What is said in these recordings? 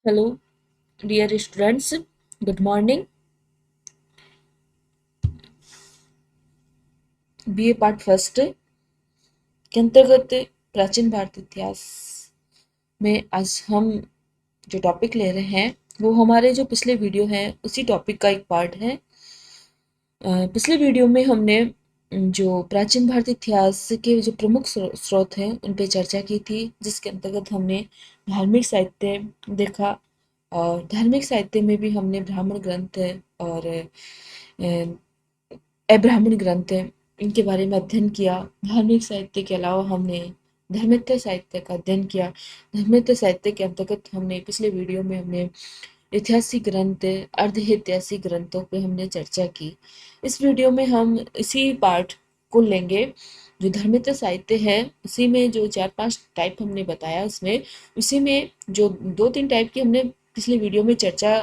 Hello dear students, good morning. BA part first के अंतर्गत प्राचीन भारत इतिहास में आज हम जो टॉपिक ले रहे हैं वो हमारे जो पिछले वीडियो हैं उसी टॉपिक का एक पार्ट है। पिछले वीडियो में हमने जो प्राचीन भारत इतिहास के जो प्रमुख स्रोत हैं उन पे चर्चा की थी, जिसके अंतर्गत हमने धार्मिक साहित्य देखा और धार्मिक साहित्य में भी हमने ब्राह्मण ग्रंथ और अब्राह्मण ग्रंथ इनके बारे में अध्ययन किया। धार्मिक साहित्य के अलावा हमने धर्मेत्य साहित्य का अध्ययन किया। धर्मेत्य साहित्य के अंतर्गत हमने पिछले वीडियो में हमने ऐतिहासिक ग्रंथ, अर्ध ऐतिहासिक ग्रंथों पे हमने चर्चा की। इस वीडियो में हम इसी पार्ट को लेंगे। जो धर्मेत्य साहित्य है उसी में जो 4-5 टाइप हमने बताया, उसमें उसी में जो 2-3 टाइप की हमने पिछले वीडियो में चर्चा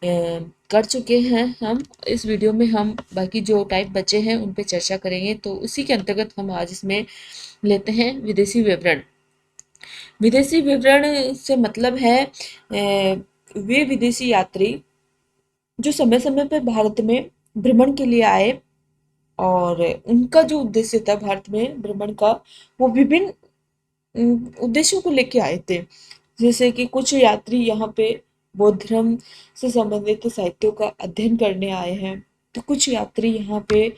कर चुके हैं। हम इस वीडियो में हम बाकी जो टाइप बचे हैं उन पे चर्चा करेंगे। तो उसी के अंतर्गत हम आज इसमें लेते हैं विदेशी विवरण। विदेशी विवरण से मतलब है वे विदेशी यात्री जो समय समय पर भारत में भ्रमण के लिए आए और उनका जो उद्देश्य था भारत में भ्रमण का, वो विभिन्न उद्देश्यों को लेके आए थे। जैसे कि कुछ यात्री यहाँ पे बौद्ध धर्म से संबंधित साहित्यों का अध्ययन करने आए हैं, तो कुछ यात्री यहाँ पे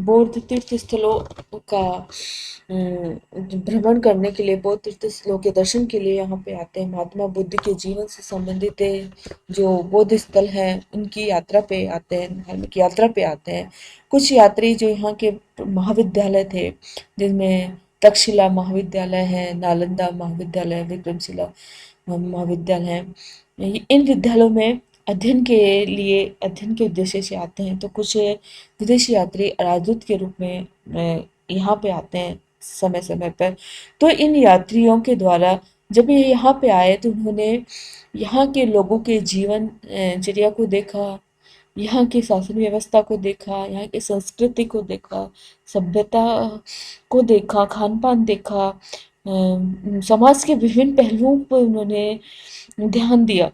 बौद्ध तीर्थ स्थलों का भ्रमण करने के लिए, बौद्ध तीर्थ स्थलों के दर्शन के लिए यहाँ पे आते हैं। महात्मा बुद्ध के जीवन से संबंधित जो बौद्ध स्थल हैं उनकी यात्रा पे आते हैं, धार्मिक यात्रा पे आते हैं। कुछ यात्री जो यहाँ के महाविद्यालय थे, जिनमें तक्षशिला महाविद्यालय है, नालंदा महाविद्यालय, विक्रमशिला महाविद्यालय है, इन विद्यालयों में अध्ययन के उद्देश्य से आते हैं। तो कुछ विदेशी यात्री राजदूत के रूप में यहाँ पे आते हैं समय समय पर। तो इन यात्रियों के द्वारा जब ये यहाँ पे आए तो उन्होंने यहाँ के लोगों के जीवन चर्या को देखा, यहाँ की शासन व्यवस्था को देखा, यहाँ की संस्कृति को देखा, सभ्यता को देखा, खान पान देखा, समाज के विभिन्न पहलुओं पर उन्होंने ध्यान दिया।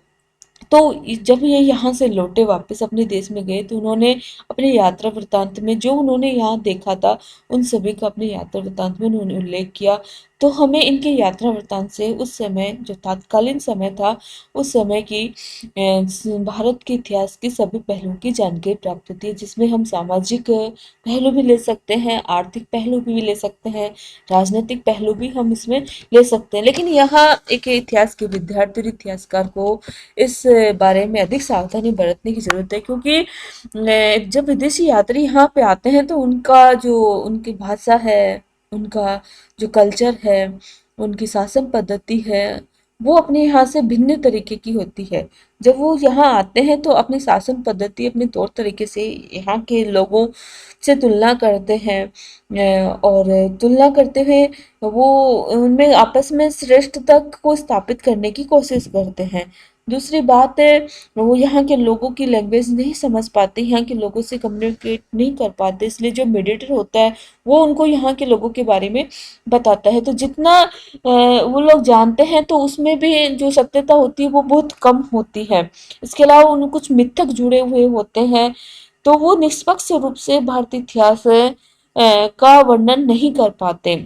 तो जब ये यहाँ से लौटे वापस अपने देश में गए तो उन्होंने अपने यात्रा वृत्तांत में जो उन्होंने यहाँ देखा था उन सभी का अपने यात्रा वृत्तांत में उन्होंने उल्लेख किया। तो हमें इनके यात्रा वृत्तांत से उस समय जो तत्कालीन समय था उस समय की भारत के इतिहास के सभी पहलुओं की जानकारी प्राप्त होती है, जिसमें हम सामाजिक पहलू भी ले सकते हैं, आर्थिक पहलू भी ले सकते हैं, राजनीतिक पहलू भी हम इसमें ले सकते हैं। लेकिन यहाँ एक इतिहास के विद्यार्थी और इतिहासकार को इस बारे में अधिक सावधानी बरतने की ज़रूरत है, क्योंकि जब विदेशी यात्री यहाँ पे आते हैं तो उनका जो उनकी भाषा है, उनका जो कल्चर है, उनकी शासन पद्धति है, वो अपने यहाँ से भिन्न तरीके की होती है। जब वो यहाँ आते हैं तो अपनी शासन पद्धति, अपने तौर तरीके से यहाँ के लोगों से तुलना करते हैं और तुलना करते हुए वो उनमें आपस में श्रेष्ठता को स्थापित करने की कोशिश करते हैं। दूसरी बात है, वो यहाँ के लोगों की लैंग्वेज नहीं समझ पाते, यहाँ के लोगों से कम्युनिकेट नहीं कर पाते, इसलिए जो मीडिएटर होता है वो उनको यहाँ के लोगों के बारे में बताता है। तो जितना वो लोग जानते हैं तो उसमें भी जो सत्यता होती है वो बहुत कम होती है। इसके अलावा उन कुछ मिथक जुड़े हुए होते हैं, तो वो निष्पक्ष रूप से भारतीय इतिहास का वर्णन नहीं कर पाते।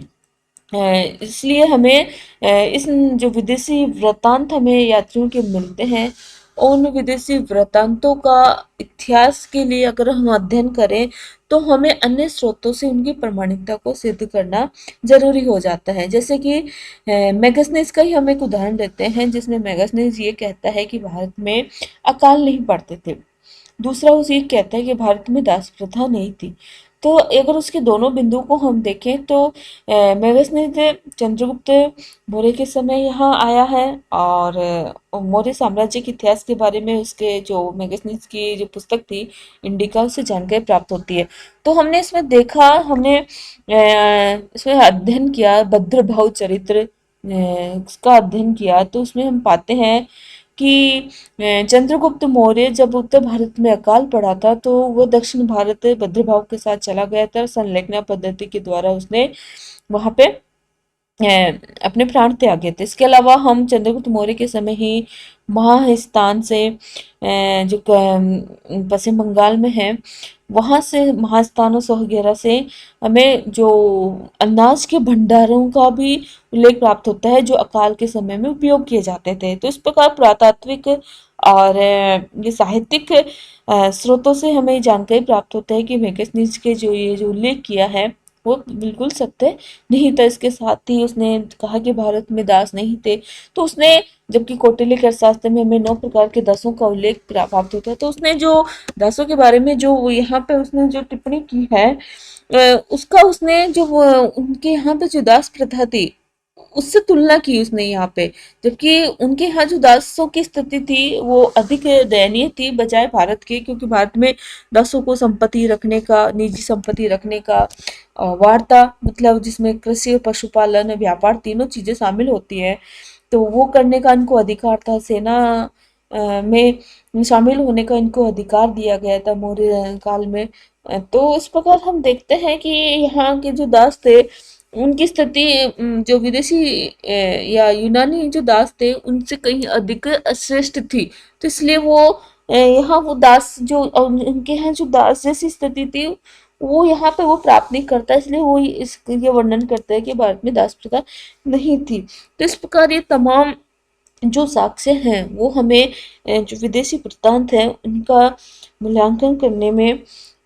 इसलिए हमें इस जो विदेशी वृत्तांत हमें यात्रियों के मिलते हैं, उन विदेशी वृत्तांतों का इतिहास के लिए अगर हम अध्ययन करें तो हमें अन्य स्रोतों से उनकी प्रामाणिकता को सिद्ध करना जरूरी हो जाता है। जैसे कि मैगसनीज का ही हम एक उदाहरण देते हैं, जिसमें मैगसनीज ये कहता है कि भारत में अकाल नहीं पड़ते थे। दूसरा वो ये कहता है कि भारत में दास प्रथा नहीं थी। तो अगर उसके दोनों बिंदुओं को हम देखें तो मेगसनीज चंद्रगुप्त मौर्य के समय यहाँ आया है और मौर्य साम्राज्य के इतिहास के बारे में उसके जो मैगसनीज की जो पुस्तक थी इंडिका, उससे जानकारी प्राप्त होती है। तो हमने इसमें देखा, हमने इसमें अध्ययन किया, भद्रभाव चरित्र उसका अध्ययन किया, तो उसमें हम पाते हैं कि चंद्रगुप्त मौर्य जब उत्तर भारत में अकाल पड़ा था तो वो दक्षिण भारत भद्रभाव के साथ चला गया था। संलेखना पद्धति के द्वारा उसने वहां पे अपने प्राण त्यागे थे। इसके अलावा हम चंद्रगुप्त मौर्य के समय ही महास्थान से जो पश्चिम बंगाल में है, वहाँ से महास्थानों से वगैरह से हमें जो अनाज के भंडारों का भी उल्लेख प्राप्त होता है, जो अकाल के समय में उपयोग किए जाते थे। तो इस प्रकार पुरातात्विक और ये साहित्यिक स्रोतों से हमें जानकारी प्राप्त होता है कि मेगस्थनीज के जो ये जो उल्लेख किया है वो बिल्कुल सत्य नहीं था। इसके साथ ही उसने कहा कि भारत में दास नहीं थे। तो उसने, जबकि कौटिल्य के अर्थशास्त्र में हमें 9 प्रकार के दासों का उल्लेख प्राप्त होता है, तो उसने जो दासों के बारे में जो यहाँ पे उसने जो टिप्पणी की है, उसका उसने जो उनके यहाँ पे जो दास प्रथा थी उससे तुलना की उसने यहाँ पे। जबकि उनके यहाँ जो दासों की स्थिति थी वो अधिक दयनीय थी बजाय भारत के, क्योंकि भारत में दासों को संपत्ति रखने का, निजी संपत्ति रखने का, वार्ता मतलब जिसमें कृषि और पशुपालन व्यापार तीनों चीजें शामिल होती है, तो वो करने का इनको अधिकार था। सेना में शामिल होने का इनको अधिकार दिया गया था मौर्य काल में। तो इस प्रकार हम देखते हैं कि यहाँ के जो दास थे उनकी स्थिति जो विदेशी या यूनानी जो दास थे उनसे कहीं अधिक श्रेष्ठ थी। तो इसलिए वो यहाँ वो दास जो उनके यहाँ जो दास जैसी स्थिति थी वो यहाँ पे वो प्राप्त नहीं करता, इसलिए वो इस ये वर्णन करता है कि भारत में दास प्रथा नहीं थी। तो इस प्रकार ये तमाम जो साक्ष्य हैं वो हमें जो विदेशी वृत्तांत हैं उनका मूल्यांकन करने में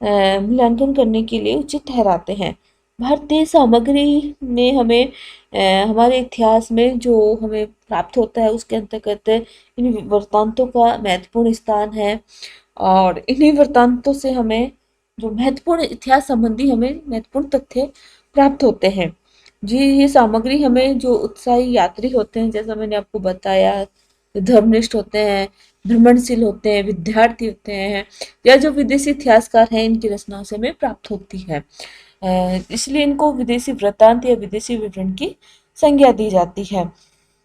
मूल्यांकन करने के लिए उचित ठहराते हैं। भारतीय सामग्री में हमें हमारे इतिहास में जो हमें प्राप्त होता है उसके अंतर्गत इन वृत्तांतों का महत्वपूर्ण स्थान है। और इन्हीं वृत्तांतों से हमें जो महत्वपूर्ण इतिहास संबंधी हमें महत्वपूर्ण तथ्य प्राप्त होते हैं। जी, ये सामग्री हमें जो उत्साही यात्री होते हैं, जैसा मैंने आपको बताया, धर्मनिष्ठ होते हैं, भ्रमणशील होते हैं, विद्यार्थी होते हैं, या जो विदेशी इतिहासकार हैं, इनकी रचनाओं से हमें प्राप्त होती है। इसलिए इनको विदेशी वृत्तांत या विदेशी विवरण की संज्ञा दी जाती है।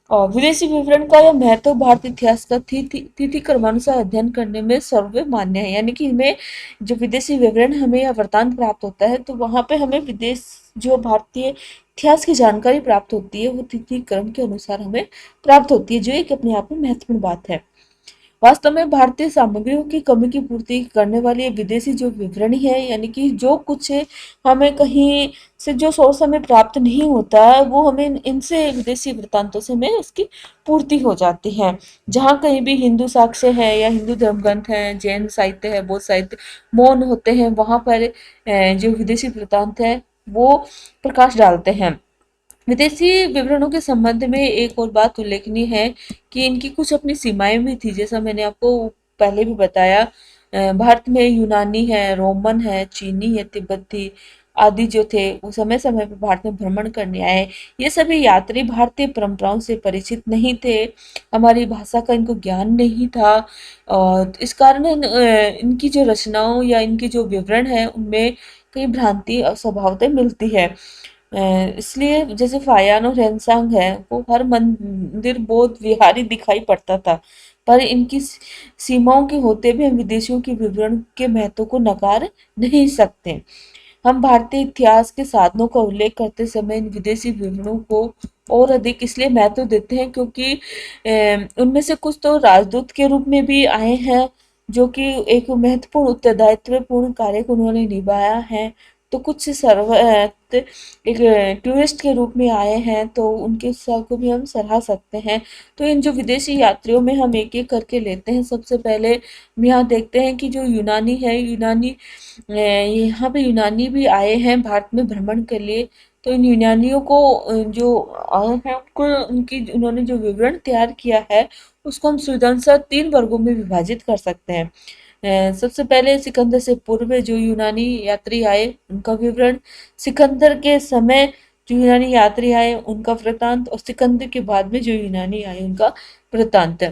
और विदेशी विवरण का यह महत्व भारतीय इतिहास का तिथि क्रमानुसार अध्ययन करने में सर्वमान्य है। यानी कि हमें जो विदेशी विवरण हमें या वृत्तांत प्राप्त होता है तो वहां पे हमें विदेश जो भारतीय इतिहास की जानकारी प्राप्त होती है वो तिथि क्रम के अनुसार हमें प्राप्त होती है, जो एक अपने आप में महत्वपूर्ण बात है। वास्तव में भारतीय सामग्रियों की कमी की पूर्ति करने वाली ये विदेशी जो विवरणी है, यानी कि जो कुछ हमें कहीं से जो सोर्स हमें प्राप्त नहीं होता वो हमें इनसे विदेशी वृत्तांतों से हमें उसकी पूर्ति हो जाती है। जहाँ कहीं भी हिंदू साक्ष्य है या हिंदू धर्मग्रंथ है, जैन साहित्य है, बौद्ध साहित्य, मौन होते हैं, वहाँ पर जो विदेशी वृत्तांत है वो प्रकाश डालते हैं। विदेशी विवरणों के संबंध में एक और बात उल्लेखनीय है कि इनकी कुछ अपनी सीमाएं भी थी, जैसा मैंने आपको पहले भी बताया। भारत में यूनानी है, रोमन है, चीनी है, तिब्बती आदि जो थे वो समय समय पर भारत में भ्रमण करने आए। ये सभी यात्री भारतीय परंपराओं से परिचित नहीं थे, हमारी भाषा का इनको ज्ञान नहीं था, और इस कारण इनकी जो रचनाओं या इनकी जो विवरण है उनमें कई भ्रांति और स्वभावतः मिलती है। इसलिए जैसे फायान और रेनसांग है वो हर मंदिर बौद्ध विहारी दिखाई पड़ता था, पर इनकी सीमाओं के होते भी हम विदेशियों के विवरण के महत्व को नकार नहीं सकते। हम भारतीय इतिहास के साधनों का उल्लेख करते समय इन विदेशी विवरणों को और अधिक इसलिए महत्व देते हैं क्योंकि उनमें से कुछ तो राजदूत के रूप में भी आए हैं, जो कि एक महत्वपूर्ण उत्तरदायित्वपूर्ण कार्य को उन्होंने निभाया है। तो कुछ एक टूरिस्ट के रूप में आए हैं, तो उनके उत्साह को भी हम सराह सकते हैं। तो इन जो विदेशी यात्रियों में हम एक एक करके लेते हैं। सबसे पहले हम यहाँ देखते हैं कि जो यूनानी है, यूनानी यहाँ पे यूनानी भी आए हैं भारत में भ्रमण के लिए। तो इन यूनानियों को जो आए हैं उनको उनकी उन्होंने जो विवरण तैयार किया है उसको हम सुविधानुसार 3 वर्गों में विभाजित कर सकते हैं। सबसे पहले सिकंदर से पूर्व जो यूनानी यात्री आए उनका विवरण, सिकंदर के समय जो यूनानी यात्री आए उनका वृतांत, और सिकंदर के बाद में जो यूनानी आए उनका वृतांत।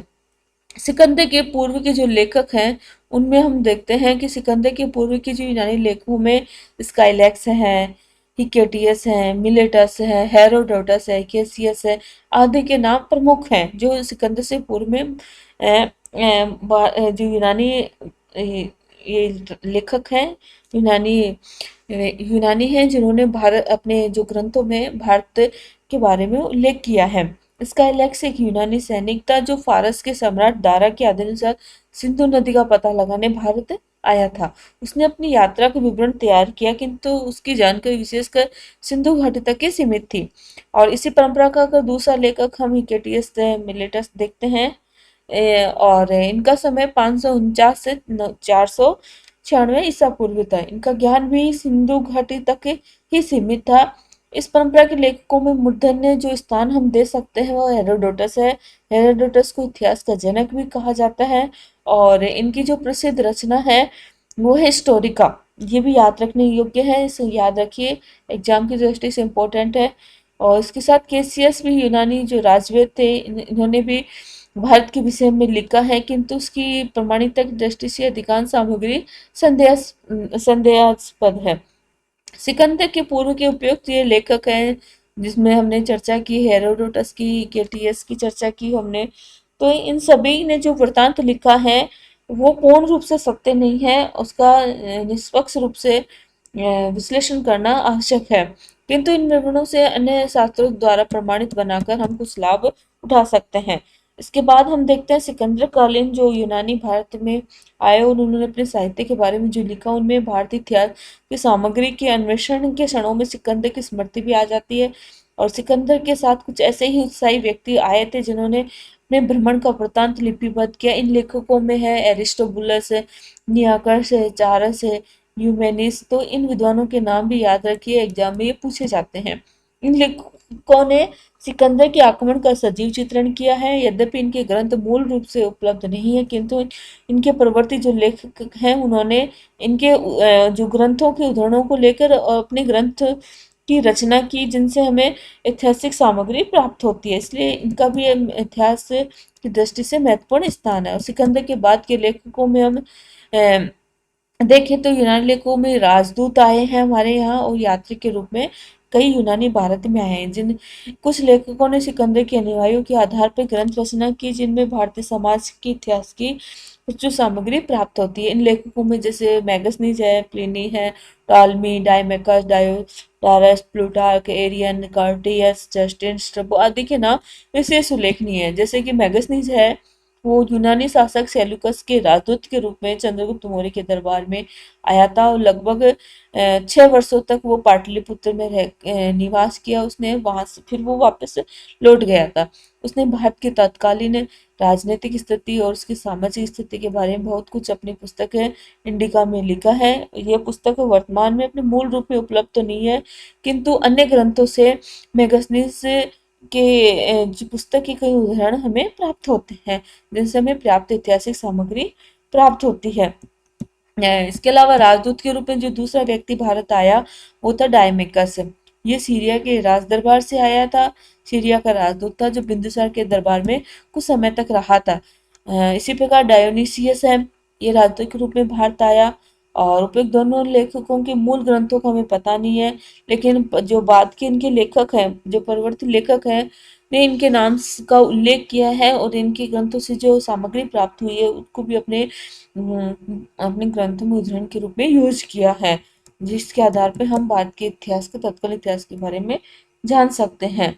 सिकंदर के पूर्व के जो लेखक हैं उनमें हम देखते हैं कि सिकंदर के पूर्व के जो यूनानी लेखकों में स्काइलैक्स हैं, हिकेटियस है, मिलेटस है, हेरोडोटस है, केसियस है आदि के नाम प्रमुख हैं, जो सिकंदर से पूर्व में जो यूनानी ये लेखक हैं, यूनानी यूनानी हैं जिन्होंने भारत अपने जो ग्रंथों में भारत के बारे में उल्लेख किया है। स्काईलैक्स एक यूनानी सैनिक था जो फारस के सम्राट दारा के आदेशानुसार सिंधु नदी का पता लगाने भारत आया था। उसने अपनी यात्रा का विवरण तैयार किया, किंतु उसकी जानकारी विशेषकर सिंधु घाटी तक ही सीमित थी। और इसी परंपरा का अगर दूसरा लेखक हम हिकेटियस मिलेटस देखते हैं, और इनका समय 549 से 496 ईसा पूर्व था। इनका ज्ञान भी सिंधु घाटी तक ही सीमित था। इस परंपरा के लेखकों में मूर्धन्य जो स्थान हम दे सकते हैं वो हेरोडोटस है। हेरोडोटस को इतिहास का जनक भी कहा जाता है। और इनकी जो प्रसिद्ध रचना है वो है हिस्टोरिका। ये भी याद रखने योग्य है, इसे याद रखिए, एग्जाम की दृष्टि से इम्पोर्टेंट है। और इसके साथ केसियस भी यूनानी जो राजवेद थे, इन्होंने भी भारत के विषय में लिखा है, किंतु उसकी प्रमाणिकता की दृष्टि से अधिकांश सामग्री संदेहास्पद है। सिकंदर के पूर्व के उपयुक्त ये लेखक हैं जिसमें हमने चर्चा की, हेरोडोटस की, केटीएस की चर्चा की हमने। तो इन सभी ने जो वृत्तांत लिखा है वो पूर्ण रूप से सत्य नहीं है, उसका निष्पक्ष रूप से विश्लेषण करना आवश्यक है। किंतु इन विवरणों से अन्य शास्त्रों द्वारा प्रमाणित बनाकर हम कुछ लाभ उठा सकते हैं। इसके बाद हम देखते हैं सिकंदर कालीन जो यूनानी भारत में आए और उन्होंने अपने साहित्य के बारे में जो लिखा, उनमें भारतीय इतिहास की सामग्री के अन्वेषण के क्षणों में सिकंदर की स्मृति भी आ जाती है। और सिकंदर के साथ कुछ ऐसे ही उत्साही व्यक्ति आए थे जिन्होंने अपने भ्रमण का वृत्तांत लिपिबद्ध किया। इन लेखकों में है एरिस्टोबुलस है, नियाकर्स है, चारस है, यूमेनिस। तो इन विद्वानों के नाम भी याद रखिए, एग्जाम में ये पूछे जाते हैं। इन लेखकों ने सिकंदर के आक्रमण का सजीव चित्रण किया है। यद्यपि इनके ग्रंथ मूल रूप से उपलब्ध नहीं है, किंतु इनके परवर्ती जो लेखक हैं उन्होंने इनके जो ग्रंथों के उदाहरणों को लेकर अपने ग्रंथ की रचना की, जिनसे हमें ऐतिहासिक सामग्री प्राप्त होती है। इसलिए इनका भी इतिहास की दृष्टि से महत्वपूर्ण स्थान है। और सिकंदर के बाद के लेखकों में हम देखें तो यूनानी लेखकों में राजदूत आए हैं हमारे यहाँ, और यात्री के रूप में कई यूनानी भारत में आए हैं। जिन कुछ लेखकों ने सिकंदर के अनुयायियों के आधार पर ग्रंथ रचना की, जिनमें भारतीय समाज की इतिहास की कुछ जो सामग्री प्राप्त होती है। इन लेखकों में जैसे मैगसनीज है, प्लिनी है, टॉलमी, डायमेकस, डायरस, प्लूटार्क, एरियन, कार्टियस, जस्टिन, स्ट्रबो आदि के नाम विशेष उल्लेखनीय है। जैसे कि मैगसनीज है, वो यूनानी शासक सेल्यूकस के राजदूत के रूप में चंद्रगुप्त मौर्य के दरबार में आया था, और लगभग 6 वर्षों तक वो पाटलिपुत्र में निवास किया उसने। वहां से फिर वो वापस लौट गया था। उसने भारत की तत्कालीन राजनीतिक स्थिति और उसकी सामाजिक स्थिति के बारे में बहुत कुछ अपनी पुस्तक है इंडिका में लिखा है। यह पुस्तक वर्तमान में अपने मूल रूप में उपलब्ध तो नहीं है, किंतु अन्य ग्रंथों से मेगसनीस के जो पुस्तक के कई उदाहरण हमें प्राप्त होते हैं, जिनसे हमें पर्याप्त ऐतिहासिक सामग्री प्राप्त होती है। इसके अलावा राजदूत के रूप में जो दूसरा व्यक्ति भारत आया वो था डायमेकस। ये सीरिया के राज दरबार से आया था। सीरिया का राजदूत था जो बिंदुसार के दरबार में कुछ समय तक रहा था। इसी प्रकार डायोनीसियस है, ये राजदूत के रूप में भारत आया। और उपयुक्त दोनों लेखकों के मूल ग्रंथों का हमें पता नहीं है, लेकिन जो बाद के इनके लेखक हैं, जो परवर्ती लेखक हैं, ने इनके नाम का उल्लेख किया है और इनके ग्रंथों से जो सामग्री प्राप्त हुई है उसको भी अपने ग्रंथों में उदाहरण के रूप में यूज किया है, जिसके आधार पर हम भारत के इतिहास के तत्कालीन इतिहास के बारे में जान सकते हैं।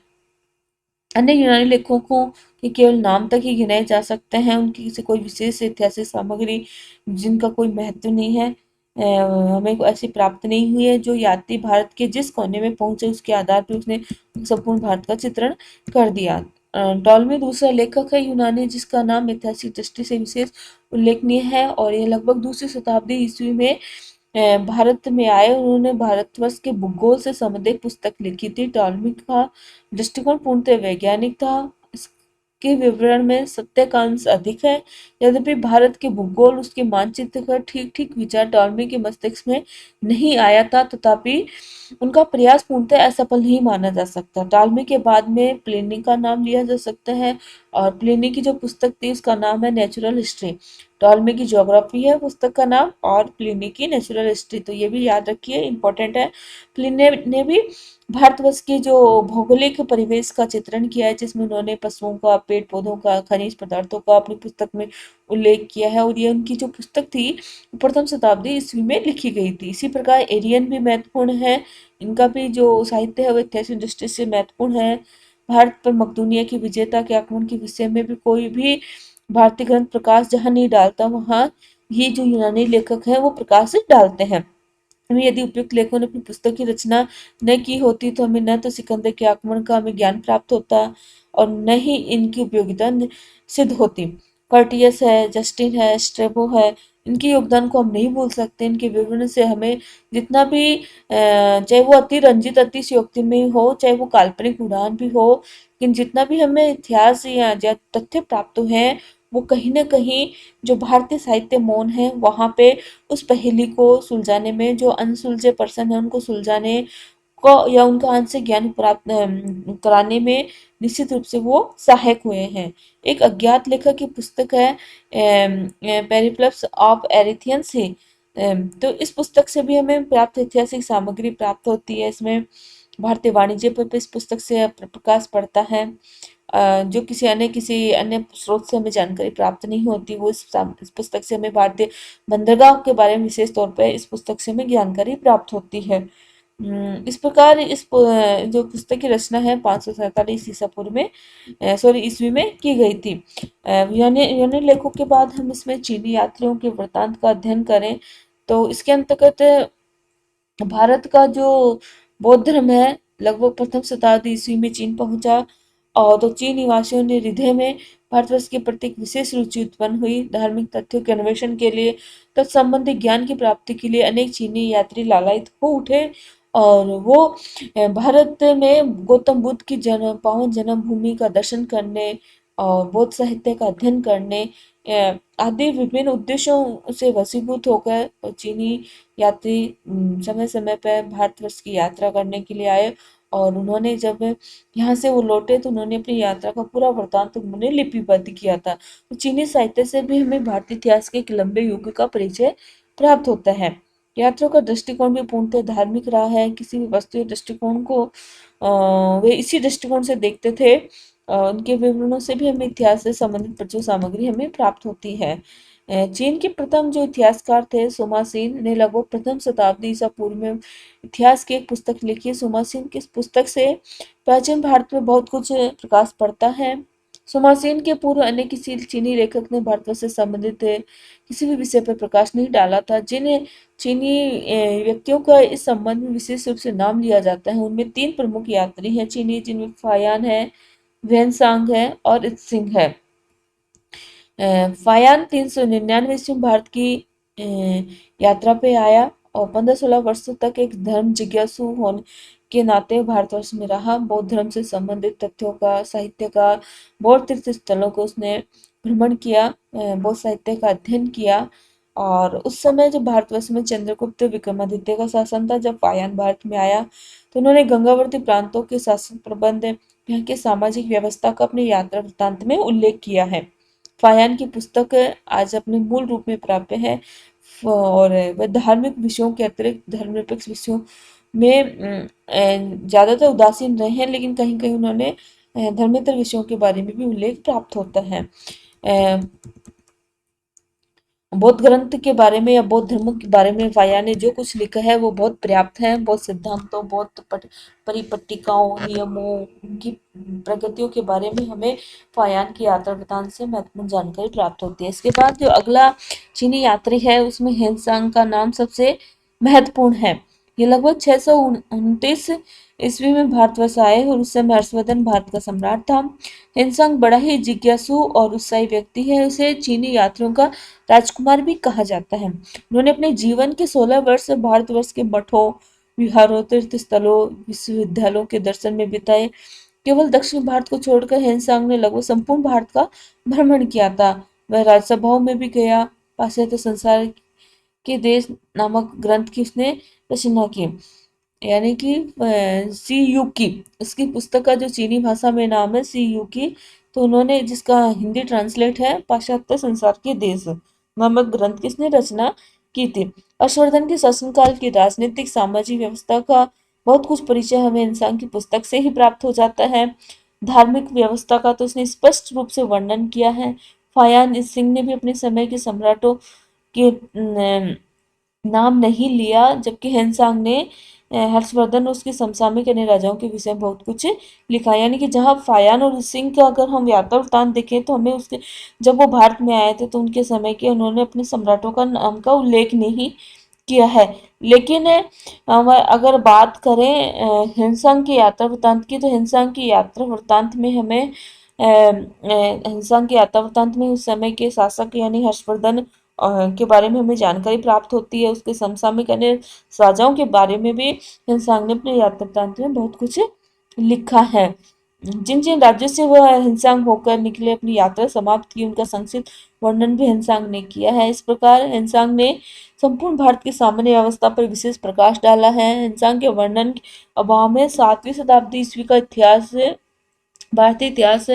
अन्य यूनानी लेखकों के केवल नाम तक ही गिनाए जा सकते हैं, उनकी किसी कोई विशेष ऐतिहासिक सामग्री जिनका कोई महत्व नहीं है, हमें ऐसी प्राप्त नहीं हुई है। जो यात्री भारत के जिस कोने में पहुंचे उसके आधार पर उसने संपूर्ण भारत का चित्रण कर दिया। टॉलमी दूसरा लेखक है यूनानी जिसका नाम ऐतिहासिक दृष्टि से विशेष उल्लेखनीय है, और यह लगभग दूसरी शताब्दी ईस्वी में भारत में आए। उन्होंने भारतवर्ष के भूगोल से संबंधित पुस्तक लिखी थी। टॉलमी का दृष्टिकोण पूर्णतः वैज्ञानिक था। इसके विवरण में सत्य का अंश अधिक है। यद्यपि भारत के भूगोल उसके मानचित्र का ठीक ठीक विचार टॉलमी के मस्तिष्क में नहीं आया था, तथापि उनका प्रयास पूर्णतः असफल नहीं माना जा सकता। टॉलमी के बाद में प्लिनी का नाम लिया जा सकता है, और प्लिनी की जो पुस्तक थी उसका नाम है नेचुरल हिस्ट्री। टॉलमी की ज्योग्राफी है पुस्तक का नाम, और प्लिनी की नेचुरल हिस्ट्री। तो ये भी याद रखिए, इंपॉर्टेंट है। प्लिनी ने भी भारतवर्ष के जो भौगोलिक परिवेश का चित्रण किया है, जिसमें उन्होंने पशुओं का, पेड़ पौधों का, खनिज पदार्थों का अपनी पुस्तक में उल्लेख किया है, और ये उनकी जो पुस्तक थी प्रथम शताब्दी ईस्वी में लिखी गई थी। इसी प्रकार एरियन भी महत्वपूर्ण है। इनका भी जो साहित्य है वो ऐतिहासिक दृष्टि से महत्वपूर्ण है। भारत पर मकदूनिया की विजेता के आक्रमण के विषय में भी कोई भी भारतीय ग्रंथ प्रकाश जहाँ नहीं डालता, वहाँ ये जो यूनानी लेखक है वो प्रकाश डालते हैं। हमें यदि उपयुक्त लेखकों ने अपनी पुस्तक की रचना न की होती तो हमें न तो सिकंदर के आक्रमण का हमें ज्ञान प्राप्त होता और न ही इनकी उपयोगिता सिद्ध होती। कर्टियस है, जस्टिन है, स्ट्रेबो है, इनके योगदान को हम नहीं भूल सकते। इनके विवरण से हमें जितना भी चाहे वो अति रंजित अतिशयोक्ति में हो, चाहे वो काल्पनिक उड़ान भी हो, लेकिन जितना भी हमें इतिहास या तथ्य प्राप्त हुए हैं, वो कहीं न कहीं जो भारतीय साहित्य मौन है, वहाँ पे उस पहेली को सुलझाने में, जो अनसुलझे प्रश्न है उनको सुलझाने को या उनका आंशिक ज्ञान प्राप्त कराने में निश्चित रूप से वो सहायक हुए हैं। एक अज्ञात लेखक की पुस्तक है पेरिप्लस ऑफ एरिथियंस है। तो इस पुस्तक से भी हमें प्राप्त ऐतिहासिक सामग्री प्राप्त होती है। इसमें भारतीय वाणिज्य पर भी इस पुस्तक से प्रकाश पड़ता है। जो किसी अन्य स्रोत से हमें जानकारी प्राप्त नहीं होती, वो इस पुस्तक से हमें भारतीय बंदरगाह के बारे में विशेष तौर पर इस पुस्तक से हमें जानकारी प्राप्त होती है। इस प्रकार जो पुस्तक की रचना है 547 ईसा पूर्व में सॉरी ईस्वी में की गई थी। यूनानी लेखों के बाद हम इसमें चीनी यात्रियों के वृत्तांत का अध्ययन करें तो इसके अंतर्गत भारत का जो बौद्ध धर्म है लगभग प्रथम शताब्दी ईस्वी में चीन पहुंचा और तो चीन निवासियों ने हृदय में भारतवर्ष के प्रति एक विशेष रुचि उत्पन्न हुई। धार्मिक तथ्यों के अन्वेषण के लिए तत्संबंधी ज्ञान की प्राप्ति के लिए अनेक चीनी यात्री लालायित हो उठे और वो भारत में गौतम बुद्ध की पावन जन्मभूमि का दर्शन करने और बौद्ध साहित्य का अध्ययन करने आदि विभिन्न उद्देश्यों से वशीभूत होकर चीनी यात्री समय समय पर भारतवर्ष की यात्रा करने के लिए आए और उन्होंने जब यहाँ से वो लौटे तो उन्होंने अपनी यात्रा का पूरा वृत्तांत उन्होंने लिपिबद्ध किया था। तो चीनी साहित्य से भी हमें भारतीय इतिहास के एक लंबे युग का परिचय प्राप्त होता है। यात्रियों का दृष्टिकोण भी पूर्णतः धार्मिक रहा है। किसी भी वस्तु या दृष्टिकोण को वे इसी दृष्टिकोण से देखते थे। उनके विवरणों से भी हमें इतिहास से संबंधित प्रचुर सामग्री हमें प्राप्त होती है। चीन के प्रथम जो इतिहासकार थे सोमासीन ने लगभग प्रथम शताब्दी ईसा पूर्व में इतिहास की एक पुस्तक लिखी। सोमासीन की इस पुस्तक से प्राचीन भारत में बहुत कुछ प्रकाश पड़ता है। सोमासीन के पूर्व अन्य किसी चीनी लेखक ने भारतवर्ष से संबंधित किसी भी विषय पर प्रकाश नहीं डाला था। जिन चीनी व्यक्तियों का इस संबंध में विशेष रूप से नाम लिया जाता है उनमें तीन प्रमुख यात्री हैं चीनी, जिनमें फायान है, वेनसांग है और इत्सिंग है। फायान 399 ईस्वी में भारत की यात्रा पे आया और 15-16 वर्षों तक एक धर्म जिज्ञासु होने के नाते भारतवर्ष में रहा। बौद्ध धर्म से संबंधित तथ्यों का, साहित्य का, बौद्ध तीर्थ स्थलों को उसने भ्रमण किया, बौद्ध साहित्य का अध्ययन किया। और उस समय जब भारतवर्ष में चंद्रगुप्त विक्रमादित्य का शासन था, जब फायान भारत में आया तो उन्होंने गंगावर्ती प्रांतों के शासन प्रबंध, यहाँ के सामाजिक व्यवस्था का अपने यात्रा वृत्तांत में उल्लेख किया है। फायान की पुस्तक आज अपने मूल रूप में प्राप्य है और वह धार्मिक विषयों के अतिरिक्त धर्मनिरपेक्ष विषयों में ज्यादातर उदासीन रहे हैं, लेकिन कहीं कहीं उन्होंने धर्मेतर विषयों के बारे में भी उल्लेख प्राप्त होता है। बौद्ध ग्रंथ के बारे में या बौद्ध धर्म के बारे में फाया ने जो कुछ लिखा है वो बहुत पर्याप्त है। बौद्ध सिद्धांतों, बौद्ध परिपट्टिकाओं, नियमों, उनकी प्रगतियों के बारे में हमें फायान की यात्रा वृत्तांत से महत्वपूर्ण जानकारी प्राप्त होती है। इसके बाद जो अगला चीनी यात्री है उसमें हेनसांग का नाम सबसे महत्वपूर्ण है। ये लगभग 629 ईस्वी में भारतवर्ष आए और उस समय हर्षवर्धन भारत का सम्राट था। हेनसांग बड़ा ही जिज्ञासु और उत्साही व्यक्ति है। उसे चीनी यात्रियों का राजकुमार भी कहा जाता है। उन्होंने अपने जीवन के 16 वर्ष भारतवर्ष के मठों, विहारों, तीर्थ स्थलों, विश्वविद्यालयों के दर्शन में बिताए। केवल दक्षिण भारत को छोड़कर हेनसांग ने लगभग संपूर्ण भारत का भ्रमण किया था। वह राजसभाओं में भी गया। पाश्चात्य संसार के देश नामक ग्रंथ की उसने रचना की, यानी कि सी यू की। उसकी पुस्तक का जो चीनी भाषा में नाम है सी यू की, तो उन्होंने जिसका हिंदी ट्रांसलेट है पाश्चात्य संसार के देश नामक ग्रंथ की इसने रचना की थी। हर्षवर्धन के शासनकाल की राजनीतिक सामाजिक व्यवस्था का बहुत कुछ परिचय हमें इंसान की पुस्तक से ही प्राप्त हो जाता है। धार्मिक व्यवस्था का तो उसने स्पष्ट रूप से वर्णन किया है। फायान सिंह ने भी अपने समय के सम्राटों के नाम नहीं लिया, जबकि हेनसांग ने हर्षवर्धन ने उसके समसामयिक अन्य राजाओं के विषय में बहुत कुछ लिखा। यानी कि जहाँ फायान और सिंह का अगर हम यात्रा वृत्तांत देखें तो हमें उसके, जब वो भारत में आए थे तो उनके समय के उन्होंने अपने सम्राटों का नाम का उल्लेख नहीं किया है। लेकिन हम अगर बात करें हिमसंग की यात्रा वृत्तांत की, तो हिमसंग की यात्रा वृत्तांत में हमें हिमसंग की यात्रा वृत्तांत में उस समय के शासक यानी हर्षवर्धन के बारे में हमें जानकारी प्राप्त होती है। उसके समसामयिक अन्य राजाओं के बारे में भी हिमसंग ने अपने यात्रा वृत्तांत में बहुत कुछ लिखा है। जिन जिन राज्यों से वह हिमसंग होकर निकले, अपनी यात्रा समाप्त की, उनका संक्षिप्त वर्णन भी हिमसंग ने किया है। इस प्रकार हिमसंग ने संपूर्ण भारत की सामान्य अवस्था पर विशेष प्रकाश डाला है। हिमसंग के वर्णन के अभाव में 7वीं शताब्दी ईस्वी का इतिहास, भारतीय इतिहास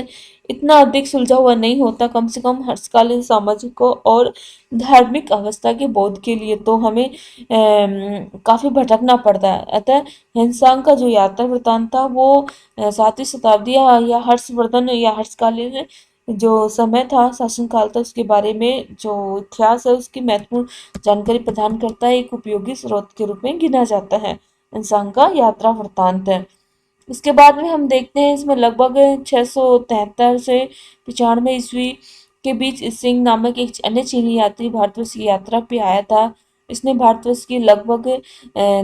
इतना अधिक सुलझा हुआ नहीं होता। कम से कम हर्षकालीन सामाजिक और धार्मिक अवस्था के बोध के लिए तो हमें काफी भटकना पड़ता है। अतः हिमसंग का जो यात्रा वृत्तांत था वो 7वीं शताब्दी या हर्षवर्धन या हर्षकालीन जो समय था, शासन काल था, उसके बारे में जो इतिहास है उसकी महत्वपूर्ण जानकारी प्रदान करता है। एक उपयोगी स्रोत के रूप में गिना जाता है हिमसंग का यात्रा वृत्तांत है। इसके बाद में हम देखते हैं इसमें लगभग 673 से 95 ईस्वी के बीच सिंह नामक एक अन्य चीनी यात्री भारतवर्ष की यात्रा पे आया था। इसने भारतवर्ष की लगभग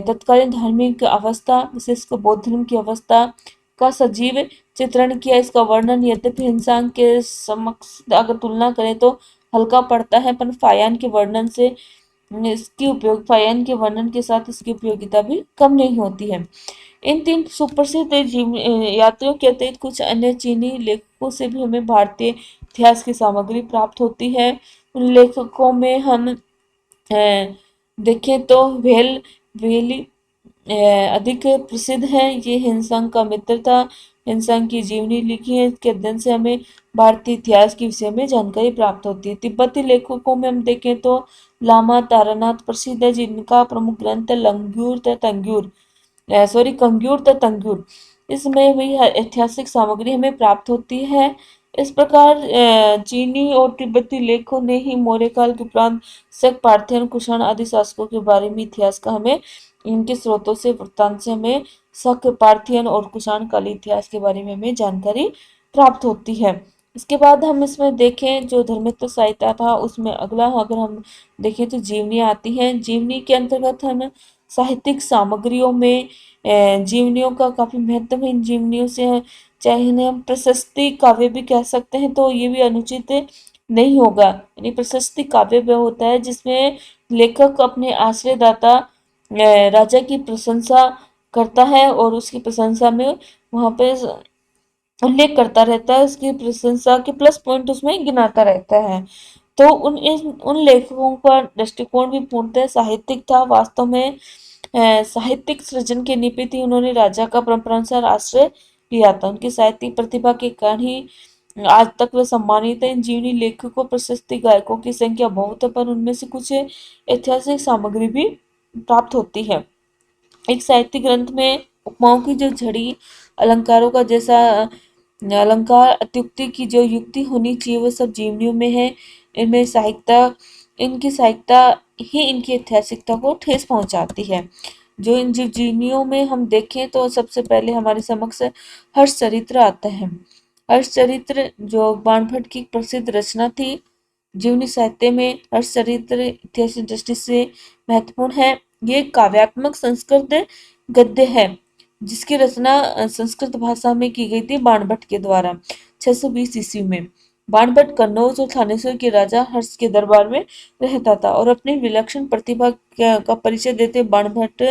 तत्कालीन धार्मिक अवस्था, विशेषकर बौद्ध धर्म की अवस्था का सजीव चित्रण किया। इसका वर्णन यद्यपि हिमसंग के समक्ष अगर तुलना करें तो हल्का पड़ता है, पर फायान के वर्णन से इसकी उपयोग फायान के वर्णन के साथ इसकी उपयोगिता भी कम नहीं होती है। इन 3 सुप्रसिद्ध यात्रियों के अतिरिक्त कुछ अन्य चीनी लेखकों से भी हमें भारतीय इतिहास की सामग्री प्राप्त होती है। उन लेखकों में हम देखें तो वेली अधिक प्रसिद्ध है। ये हिमसंग का मित्र था। हिमसंग की जीवनी लिखी है, इसके अध्ययन से हमें भारतीय इतिहास के विषय में जानकारी प्राप्त होती है। तिब्बती लेखकों में हम देखें तो लामा तारानाथ प्रसिद्ध है, जिनका प्रमुख ग्रंथ है लंगूर तंगूर, कंग्यूर तंगूर। इसमें भी ऐतिहासिक सामग्री हमें प्राप्त होती है। इस प्रकार चीनी और तिब्बती लेखकों ने ही मौर्य काल के उपरांत शक, पार्थियन, कुषाण आदि शासकों के बारे में इतिहास का हमें इनके स्रोतों से वृत्तांत से हमें शक, पार्थियन और कुषाण कालीन इतिहास के बारे में हमें जानकारी प्राप्त होती है। इसके बाद हम इसमें देखें जो धर्मित्व साहित्य था उसमें अगला अगर हम देखें तो जीवनी आती है। जीवनी के अंतर्गत हम साहित्यिक सामग्रियों में जीवनियों का काफी महत्व है। इन जीवनियों से चाहे इन्हें हम प्रशस्ति काव्य भी कह सकते हैं तो ये भी अनुचित नहीं होगा। यानी प्रशस्ति काव्य वह होता है जिसमें लेखक अपने आश्रयदाता राजा की प्रशंसा करता है और उसकी प्रशंसा में वहां पे उल्लेख करता रहता है, उसकी प्रशंसा के प्लस पॉइंट उसमें गिनाता रहता है। तो उन लेखकों का दृष्टिकोण भी पूर्णतः साहित्यिक था। वास्तव में साहित्यिक सृजन की नीति थी। उन्होंने राजा का परंपरानुसार आश्रय लिया था। उनकी साहित्यिक प्रतिभा के कारण ही आज तक वे सम्मानित है। इन जीवनी लेखकों, प्रशस्ति गायकों की संख्या बहुत है, पर उनमें से कुछ ऐतिहासिक सामग्री भी प्राप्त होती है। एक साहित्य ग्रंथ में उपमाओं की जो झड़ी, अलंकारों का जैसा अलंकार, अत्युक्ति की जो युक्ति होनी चाहिए वो सब जीवनियों में है। इनमें साहित्यता, इनकी साहित्यता ही इनकी ऐतिहासिकता को ठेस पहुंचाती है। जो इन जीवनियों में हम देखें तो सबसे पहले हमारे समक्ष हर्ष चरित्र आता है। हर्ष चरित्र जो बाणभट्ट की प्रसिद्ध रचना थी। जीवनी साहित्य में हर्ष चरित्र ऐतिहासिक दृष्टि से महत्वपूर्ण है। ये काव्यात्मक संस्कृत गद्य है जिसकी रचना संस्कृत भाषा में की गई थी बाणभट्ट के द्वारा 620 ईस्वी में। बाणभट्ट कन्नौज और थानेश्वर के राजा हर्ष के दरबार में रहता था और अपनी विलक्षण प्रतिभा का परिचय देते बाणभट्ट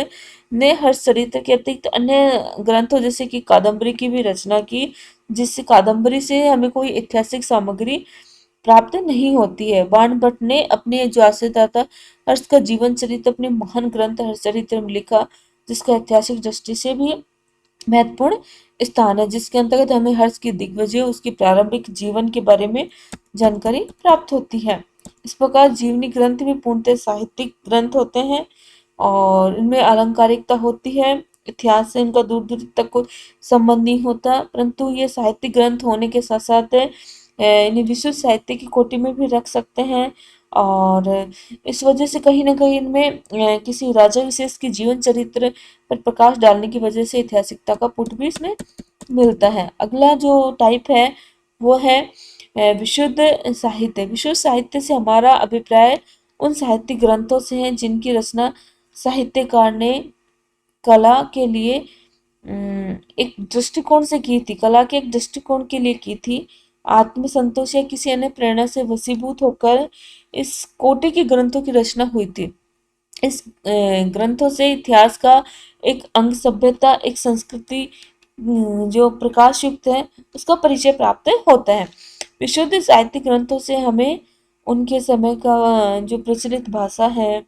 ने हर्ष चरित्र के अतिरिक्त अन्य ग्रंथों जैसे कि कादम्बरी की भी रचना की, जिससे कादम्बरी से हमें कोई ऐतिहासिक सामग्री प्राप्त नहीं होती है। बाणभट्ट ने अपने जो आश्रयदाता हर्ष का जीवन चरित्र अपने महान ग्रंथ हर्षचरित्र में लिखा, जिसका ऐतिहासिक दृष्टि से भी महत्वपूर्ण स्थान है, जिसके अंतर्गत हमें हर्ष की दिग्विजय, उसकी प्रारंभिक जीवन के बारे में जानकारी प्राप्त होती है। इस प्रकार जीवनी ग्रंथ भी पूर्णतः साहित्यिक ग्रंथ होते हैं और इनमें अलंकारिकता होती है। इतिहास से इनका दूर दूर तक कोई संबंध नहीं होता, परंतु ये साहित्यिक ग्रंथ होने के साथ साथ इन्हें विश्व साहित्य की कोटि में भी रख सकते हैं और इस वजह से कहीं न कहीं इनमें किसी राजा विशेष के जीवन चरित्र पर प्रकाश डालने की वजह से ऐतिहासिकता का पुट भी इसमें मिलता है। अगला जो टाइप है वो है विशुद्ध साहित्य। विशुद्ध साहित्य से हमारा अभिप्राय उन साहित्यिक ग्रंथों से है जिनकी रचना साहित्यकार ने कला के लिए एक दृष्टिकोण से की थी, कला के एक दृष्टिकोण के लिए की थी, आत्मसंतोष या किसी अन्य प्रेरणा से वशीभूत होकर इस कोटि के ग्रंथों की रचना हुई थी। इस ग्रंथों से इतिहास का एक अंग, सभ्यता, एक संस्कृति जो प्रकाश युक्त है उसका परिचय प्राप्त होता है। विशुद्ध साहित्यिक ग्रंथों से हमें उनके समय का जो प्रचलित भाषा है,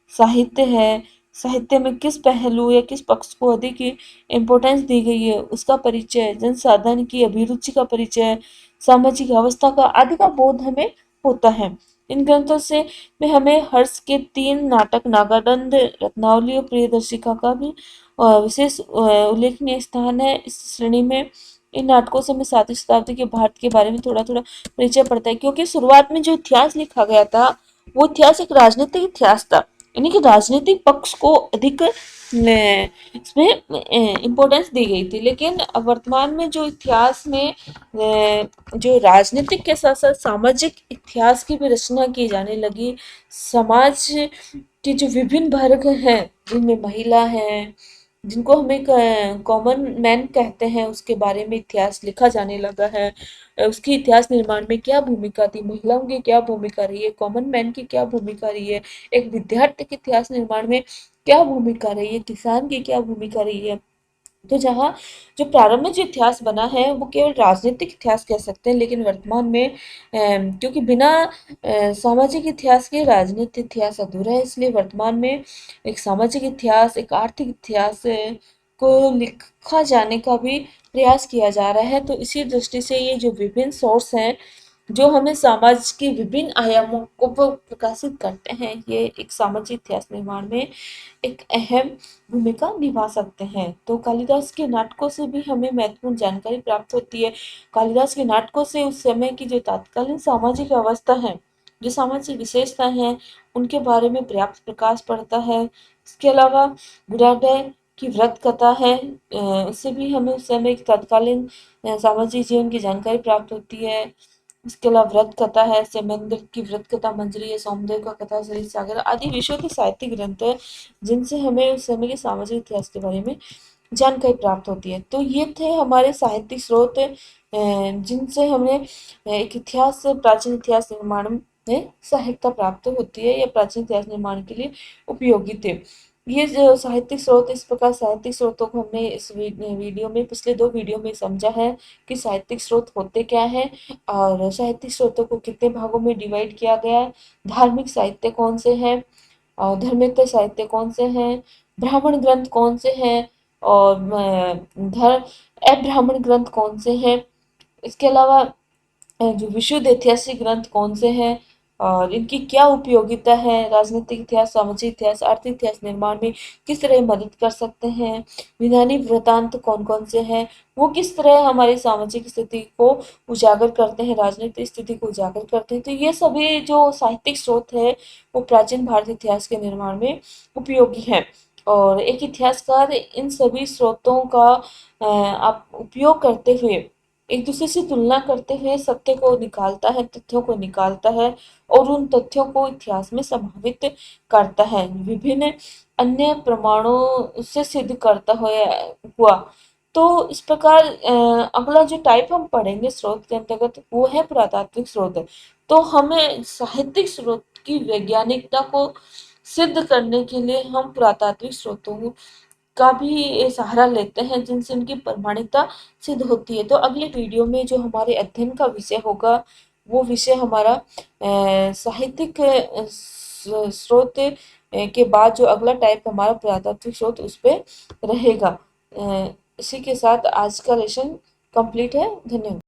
साहित्य है, साहित्य में किस पहलू या किस पक्ष को अधिक इम्पोर्टेंस दी गई है उसका परिचय, जनसाधारण की अभिरुचि का परिचय, सामाजिक अवस्था का आदि का बोध हमें होता है। इन ग्रंथों से में हमें हर्ष के 3 नाटक नागानंद, रत्नावली और प्रियदर्शिका का भी विशेष उल्लेखनीय स्थान है इस श्रेणी में। इन नाटकों से हमें 7वीं शताब्दी के भारत के बारे में थोड़ा थोड़ा परिचय पड़ता है, क्योंकि शुरुआत में जो इतिहास लिखा गया था वो इतिहास एक राजनीतिक इतिहास था, यानी कि राजनीतिक पक्ष को अधिक इसमें इम्पोर्टेंस दी गई थी। लेकिन अब वर्तमान में जो इतिहास में जो राजनीतिक के साथ साथ सामाजिक इतिहास की भी रचना की जाने लगी। समाज के जो विभिन्न वर्ग हैं जिनमें महिला हैं, जिनको हमें कॉमन मैन कहते हैं, उसके बारे में इतिहास लिखा जाने लगा है। उसकी इतिहास निर्माण में क्या भूमिका थी, महिलाओं की क्या भूमिका रही है, कॉमन मैन की क्या भूमिका रही है, एक विद्यार्थी के इतिहास निर्माण में क्या भूमिका रही है, किसान की क्या भूमिका रही है। तो जहाँ जो प्रारंभ में जो इतिहास बना है वो केवल राजनीतिक इतिहास कह सकते हैं, लेकिन वर्तमान में क्योंकि बिना सामाजिक इतिहास के राजनीतिक इतिहास अधूरा है, इसलिए वर्तमान में एक सामाजिक इतिहास, एक आर्थिक इतिहास को लिखा जाने का भी प्रयास किया जा रहा है। तो इसी दृष्टि से ये जो विभिन्न सोर्स हैं जो हमें समाज के विभिन्न आयामों को प्रकाशित करते हैं, ये एक सामाजिक इतिहास निर्माण में एक अहम भूमिका निभा सकते हैं। तो कालिदास के नाटकों से भी हमें महत्वपूर्ण जानकारी प्राप्त होती है। कालिदास के नाटकों से उस समय की जो तत्कालीन सामाजिक अवस्था है, जो सामाजिक विशेषता है, उनके बारे में पर्याप्त प्रकाश पड़ता है। इसके अलावा गुडाढ्य की व्रत कथा है, उससे भी हमें उस समय की तत्कालीन सामाजिक जीवन की जानकारी प्राप्त होती है। इसके अलावा व्रत कथा है, सेमेंद्र की व्रत कथा, मंजरी है, सोमदेव का कथा, सरित सागर आदि विश्व के साहित्यिक ग्रंथ है जिनसे हमें उस समय के सामाजिक इतिहास के बारे में जानकारी प्राप्त होती है। तो ये थे हमारे साहित्यिक स्रोत जिनसे हमें एक इतिहास, प्राचीन इतिहास निर्माण में सहायता प्राप्त होती है या प्राचीन इतिहास निर्माण के लिए उपयोगी थे। ये जो साहित्यिक स्रोत, इस प्रकार साहित्यिक स्रोतों को हमने इस वीडियो में, पिछले 2 वीडियो में समझा है कि साहित्यिक स्रोत होते क्या हैं और साहित्यिक स्रोतों को कितने भागों में डिवाइड किया गया है, धार्मिक साहित्य कौन से हैं और धर्मेतर साहित्य कौन से हैं, ब्राह्मण ग्रंथ कौन से हैं और धर्म अब्राह्मण ग्रंथ कौन से हैं। इसके अलावा जो विशुद्ध ऐतिहासिक ग्रंथ कौन से हैं और इनकी क्या उपयोगिता है, राजनीतिक इतिहास, सामाजिक इतिहास, आर्थिक इतिहास निर्माण में किस तरह मदद कर सकते हैं, विधानी वृत्तांत कौन कौन से हैं, वो किस तरह हमारी सामाजिक स्थिति को उजागर करते हैं, राजनीतिक स्थिति को उजागर करते हैं। तो ये सभी जो साहित्यिक स्रोत है वो प्राचीन भारतीय इतिहास के निर्माण में उपयोगी हैं। और एक इतिहासकार इन सभी स्रोतों का आप उपयोग करते हुए, एक दूसरे से तुलना करते हुए सत्य को निकालता है, तथ्यों को निकालता है और उन तथ्यों को इतिहास में समावित करता है, विभिन्न अन्य प्रमाणों से सिद्ध करता हुआ। तो इस प्रकार अगला जो टाइप हम पढ़ेंगे स्रोत के अंतर्गत वो है पुरातात्विक स्रोत। तो हमें साहित्यिक स्रोत की वैज्ञानिकता को सिद्ध करने के लिए हम पुरातात्विक स्रोतों का भी सहारा लेते हैं जिनसे उनकी प्रामाणिकता सिद्ध होती है। तो अगले वीडियो में जो हमारे अध्ययन का विषय होगा वो विषय हमारा साहित्यिक स्रोत के बाद जो अगला टाइप हमारा पुरातात्विक स्रोत उस पे रहेगा। इसी के साथ आज का लेसन कंप्लीट है। धन्यवाद।